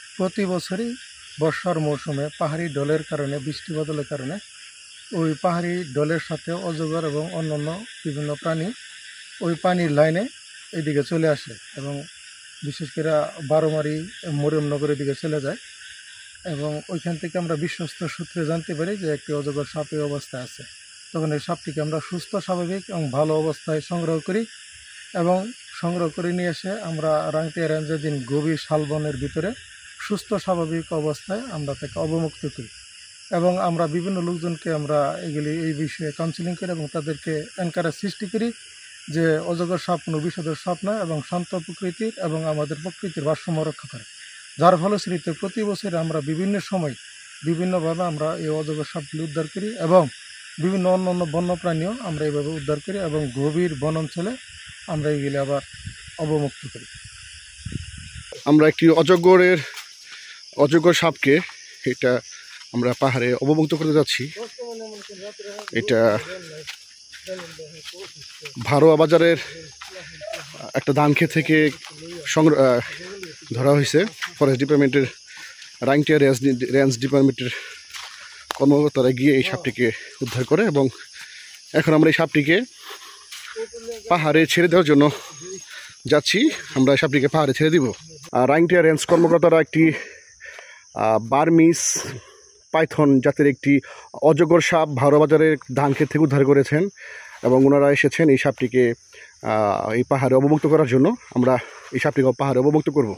প্রতি বছরই বর্ষার মৌসুমে পাহাড়ি ঢলের কারণে, বৃষ্টি বাদলের কারণে ওই পাহাড়ি ঢলের সাথে অজগর এবং অন্যান্য বিভিন্ন প্রাণী ওই পানির লাইনে এদিকে চলে আসে এবং বিশেষ করে বারোমারি মরিয়মনগরের দিকে চলে যায় এবং ওইখান থেকে আমরা বিশ্বস্ত সূত্রে জানতে পারি যে একটি অজগর সাপ এই অবস্থায় আছে। তখন এই সাপটিকে আমরা সুস্থ, স্বাভাবিক এবং ভালো অবস্থায় সংগ্রহ করি এবং সংগ্রহ করে নিয়ে এসে আমরা রাংটিয়া রেঞ্জের দিন গভীর শালবনের ভিতরে সুস্থ স্বাভাবিক অবস্থায় আমরা তাকে অবমুক্ত করি এবং আমরা বিভিন্ন লোকজনকে আমরা এই বিষয়ে কাউন্সিলিং করি এবং তাদেরকে এনকারেজ সৃষ্টি করি যে অজগর সাপ কোনো বিষধর সাপ নয় এবং শান্ত প্রকৃতির এবং আমাদের প্রকৃতির ভারসাম্য রক্ষা করে। যার ফলশ্রুতিতে প্রতি বছর আমরা বিভিন্ন সময় বিভিন্নভাবে আমরা এই অজগর সাপগুলি উদ্ধার করি এবং বিভিন্ন অন্যান্য বন্যপ্রাণীও আমরা এইভাবে উদ্ধার করি এবং গভীর বন অঞ্চলে আমরা এগুলি আবার অবমুক্ত করি। আমরা একটি অজগর সাপকে এটা আমরা পাহাড়ে অবমুক্ত করতে যাচ্ছি। এটা ভারোয়া বাজারের একটা ধান ক্ষেত থেকে ধরা হয়েছে। ফরেস্ট ডিপার্টমেন্টের রাংটিয়া রেঞ্জ ডিপার্টমেন্টের কর্মকর্তারা গিয়ে এই সাপটিকে উদ্ধার করে এবং এখন আমরা এই সাপটিকে পাহাড়ে ছেড়ে দেওয়ার জন্য যাচ্ছি। আমরা এই সাপটিকে পাহাড়ে ছেড়ে দিব। রাংটিয়া রেঞ্জ কর্মকর্তারা একটি বার্মিস পাইথন জাতের একটি অজগর সাপ ভারোয়া বাজারের ধান ক্ষেত থেকে উদ্ধার করেছেন এবং ওনারা এসেছেন এই সাপটিকে এই পাহাড়ে অবমুক্ত করার জন্য। আমরা এই সাপটিকে পাহাড়ে অবমুক্ত করব।